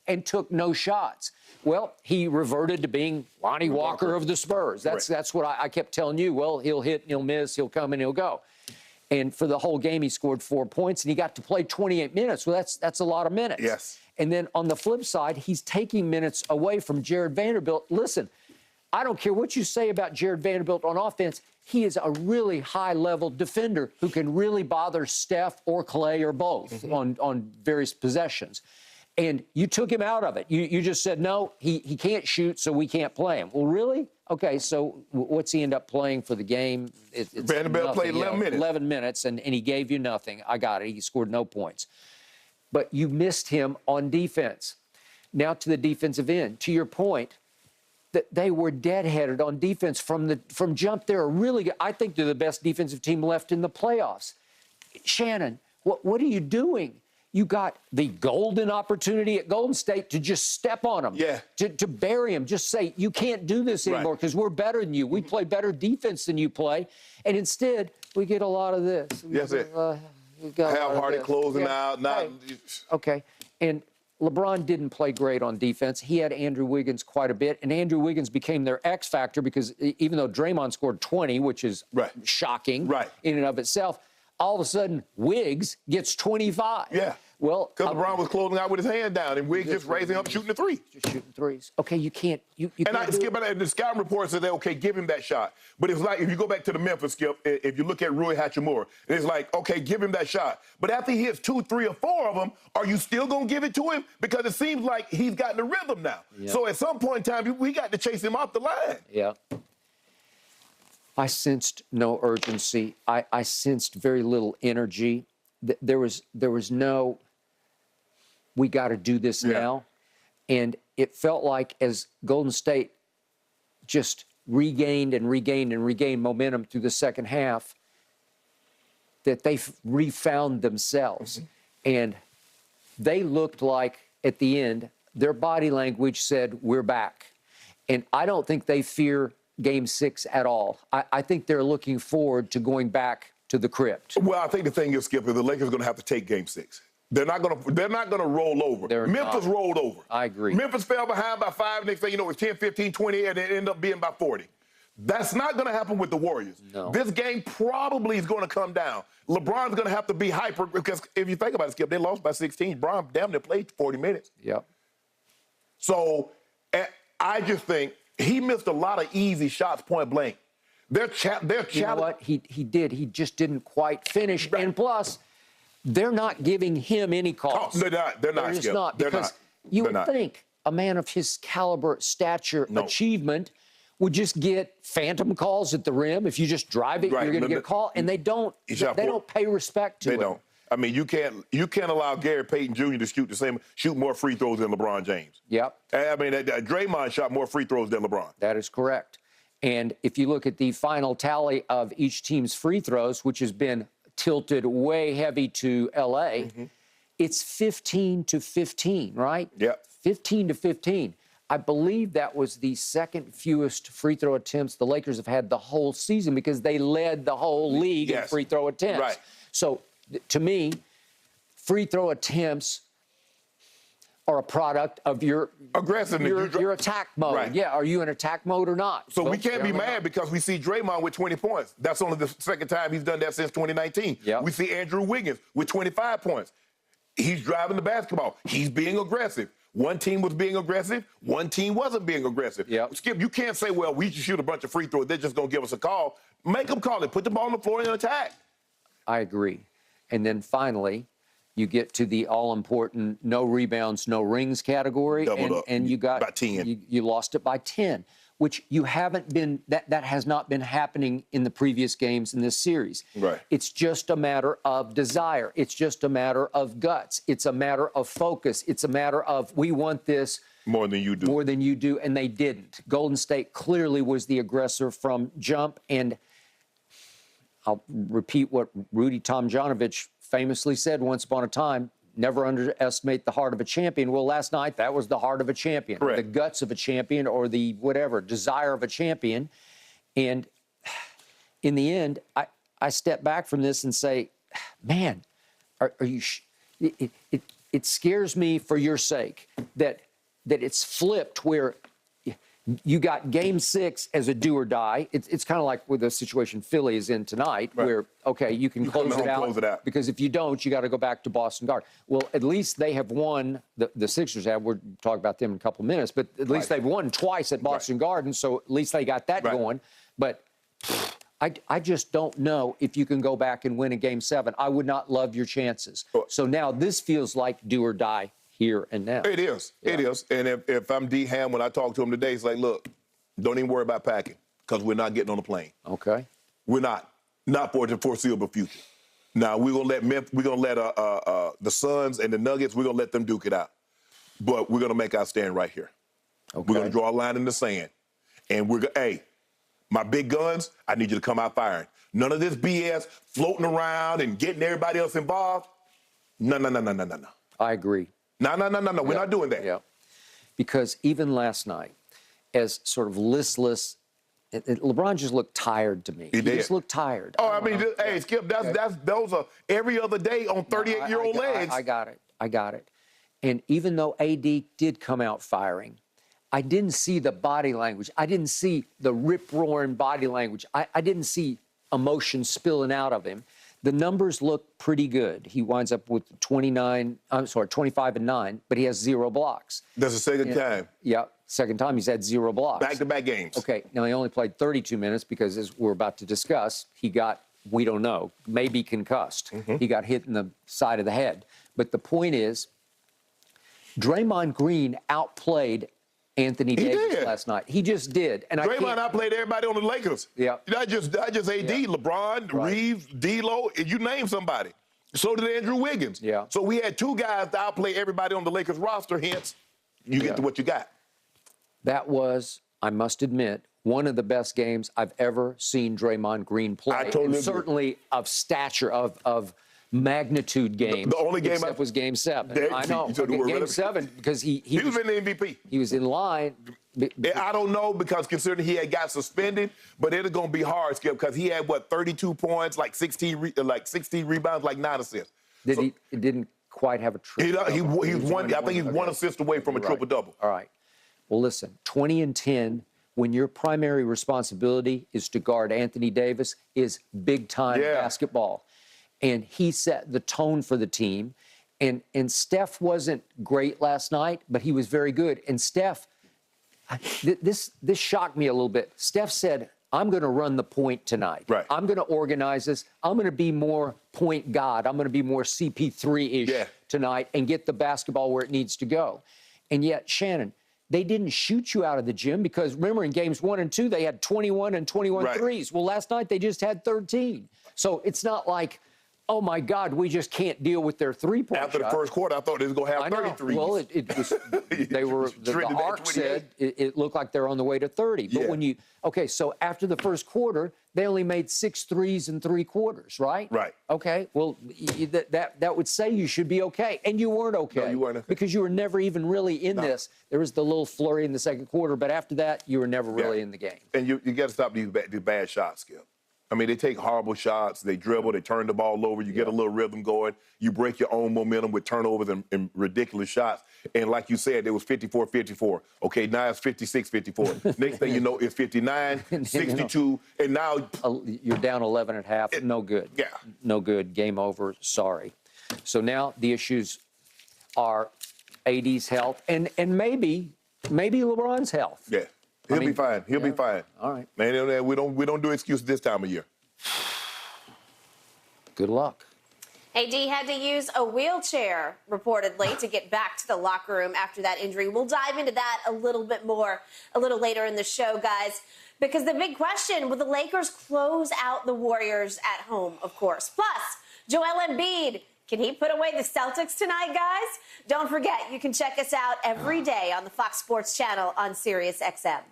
and took no shots. Well, he reverted to being Lonnie Walker of the Spurs. That's what I kept telling you. Well, he'll hit and he'll miss, he'll come and he'll go. And for the whole game, he scored 4 points, and he got to play 28 minutes. Well, that's a lot of minutes. Yes. And then on the flip side, he's taking minutes away from Jared Vanderbilt. Listen, I don't care what you say about Jared Vanderbilt on offense. He is a really high-level defender who can really bother Steph or Clay or both on various possessions. And you took him out of it. You just said, no, he can't shoot, so we can't play him. Well, really? Okay, so what's he end up playing for the game? It's Vanderbilt played 11 minutes. 11 minutes, and he gave you nothing. I got it. He scored no points. But you missed him on defense. Now to the defensive end. To your point, that they were deadheaded on defense from jump. They're a really good. I think they're the best defensive team left in the playoffs. Shannon, what are you doing? You got the golden opportunity at Golden State to just step on them, to bury them, just say, you can't do this anymore because we're better than you. We play better defense than you play. And instead, we get a lot of this. Yes, half-hearted closing out. Okay. And LeBron didn't play great on defense. He had Andrew Wiggins quite a bit, and Andrew Wiggins became their X factor because even though Draymond scored 20, which is shocking in and of itself, all of a sudden, Wiggs gets 25. Yeah. Well, because LeBron was closing out with his hand down, and Wiggs just raising up, shooting the three. Just shooting threes. Okay, you can't. You and can't Skip, the scouting report said, okay, give him that shot. But it's like, if you go back to the Memphis, Skip, if you look at Rui Hachimura, it's like, okay, give him that shot. But after he hits 2, 3, or 4 of them, are you still going to give it to him? Because it seems like he's gotten the rhythm now. Yeah. So at some point in time, we got to chase him off the line. Yeah. I sensed no urgency. I sensed very little energy. There was no, we got to do this now. And it felt like as Golden State just regained momentum through the second half, that they refound themselves. And they looked like, at the end, their body language said, we're back. And I don't think they fear Game 6 at all. I think they're looking forward to going back to the crypt. Well, I think the thing is, Skip, is the Lakers are going to have to take Game 6. They're not going to roll over. Memphis rolled over. I agree. Memphis fell behind by 5. Next thing you know, it's 10, 15, 20, and it ended up being by 40. That's not going to happen with the Warriors. No. This game probably is going to come down. LeBron's going to have to be hyper because if you think about it, Skip, they lost by 16. Bron damn near played 40 minutes. Yep. So I just think he missed a lot of easy shots point blank. You know what? He did. He just didn't quite finish. And plus, they're not giving him any calls. They're not. They're not. Just not. Because you would think a man of his caliber, stature, achievement would just get phantom calls at the rim. If you just drive it, you're going to get a call. And they don't. They don't pay respect to it. They don't. I mean, you can't allow Gary Payton Jr. to shoot more free throws than LeBron James. Yep. I mean, Draymond shot more free throws than LeBron. That is correct. And if you look at the final tally of each team's free throws, which has been tilted way heavy to L.A., it's 15-15, right? Yep. 15-15. I believe that was the second fewest free throw attempts the Lakers have had the whole season because they led the whole league in free throw attempts. Right. So, to me, free throw attempts are a product of your aggressiveness, your attack mode. Right. Yeah, are you in attack mode or not? So we can't be mad because we see Draymond with 20 points. That's only the second time he's done that since 2019. Yep. We see Andrew Wiggins with 25 points. He's driving the basketball. He's being aggressive. One team was being aggressive. One team wasn't being aggressive. Yep. Skip, you can't say, well, we just shoot a bunch of free throws. They're just going to give us a call. Make them call it. Put the ball on the floor and attack. I agree. And then finally, you get to the all-important no rebounds, no rings category. And you got by 10. You lost it by 10, which you haven't been, that has not been happening in the previous games in this series. Right. It's just a matter of desire. It's just a matter of guts. It's a matter of focus. It's a matter of we want this more than you do. More than you do, and they didn't. Golden State clearly was the aggressor from jump, and I'll repeat what Rudy Tomjanovich famously said once upon a time, never underestimate the heart of a champion. Well, last night, that was the heart of a champion, Correct. The guts of a champion, or the whatever, desire of a champion. And in the end, I step back from this and say, man, are you it scares me for your sake that it's flipped where you got game 6 as a do or die. It's kind of like with the situation Philly is in tonight, where, okay, you can close it out because if you don't, you got to go back to Boston Garden. Well, at least they have won, the Sixers have, we'll talk about them in a couple of minutes, but at least they've won twice at Boston Garden, so at least they got that going. But I just don't know if you can go back and win a game 7. I would not love your chances. So now this feels like do or die here and now. It is. Yeah. It is. And if I'm D. Ham, when I talk to him today, it's like, look, don't even worry about packing because we're not getting on the plane. Okay. We're not. Not for the foreseeable future. Now, we're going to let the Suns and the Nuggets, we're going to let them duke it out. But we're going to make our stand right here. Okay. We're going to draw a line in the sand. And hey, my big guns, I need you to come out firing. None of this BS floating around and getting everybody else involved. No. I agree. No. We're not doing that. Yeah. Because even last night, as sort of listless, LeBron just looked tired to me. He just looked tired. Oh, I mean, hey, Skip, those are every other day on 38-year-old legs. I got it. And even though AD did come out firing, I didn't see the body language. I didn't see the rip-roaring body language. I didn't see emotion spilling out of him. The numbers look pretty good. He winds up with 25 and 9, but he has 0 blocks. That's the second time. Yeah, second time he's had 0 blocks. Back-to-back games. Okay, now he only played 32 minutes because, as we're about to discuss, he got, we don't know, maybe concussed. He got hit in the side of the head. But the point is, Draymond Green outplayed Anthony Davis last night. He just did. And Draymond outplayed everybody on the Lakers. Yeah. Not just AD, LeBron, Reeves, D'Lo, you name somebody. So did Andrew Wiggins. Yeah. So we had 2 guys to outplay everybody on the Lakers roster, hence you get to what you got. That was, I must admit, one of the best games I've ever seen Draymond Green play. I totally agree. Certainly of stature, of magnitude game. The only game was Game 7. I know. Game 7 because he was in the MVP. He was in line. I don't know because considering he had got suspended, but it's going to be hard, Skip, because he had 32 points, like 16 rebounds, like 9 assists. He didn't quite have a triple. I think he's 1 assist away from a triple double. All right. Well, listen, 20 and 10. When your primary responsibility is to guard Anthony Davis is big-time basketball. And he set the tone for the team. And Steph wasn't great last night, but he was very good. And Steph, this shocked me a little bit. Steph said, I'm going to run the point tonight. Right. I'm going to organize this. I'm going to be more point guard. I'm going to be more CP3-ish tonight and get the basketball where it needs to go. And yet, Shannon, they didn't shoot you out of the gym because, remember, in games 1 and 2, they had 21 and 21 threes. Well, last night they just had 13. So it's not like, oh, my God, we just can't deal with their three-point After the first quarter, I thought they was going to have 33. Well, it was, they were, the arc said it looked like they're on the way to 30. But when you, okay, so after the first quarter, they only made 6 threes in 3 quarters, right? Right. Okay, well, that would say you should be okay. And you weren't okay. No, you weren't okay. Because you were never even really in this. There was the little flurry in the second quarter, but after that, you were never really in the game. And you got to stop these bad shots, Skip. I mean, they take horrible shots. They dribble. They turn the ball over. You get a little rhythm going. You break your own momentum with turnovers and ridiculous shots. And like you said, it was 54-54. Okay, now it's 56-54. Next thing you know, it's 59-62. And now you're down 11 at half. No good. Yeah. No good. Game over. Sorry. So now the issues are AD's health and maybe LeBron's health. Yeah. He'll be fine. He'll be fine. All right. Man, we don't do excuses this time of year. Good luck. AD had to use a wheelchair, reportedly, to get back to the locker room after that injury. We'll dive into that a little bit more a little later in the show, guys, because the big question, will the Lakers close out the Warriors at home, of course? Plus, Joel Embiid, can he put away the Celtics tonight, guys? Don't forget, you can check us out every day on the Fox Sports channel on SiriusXM.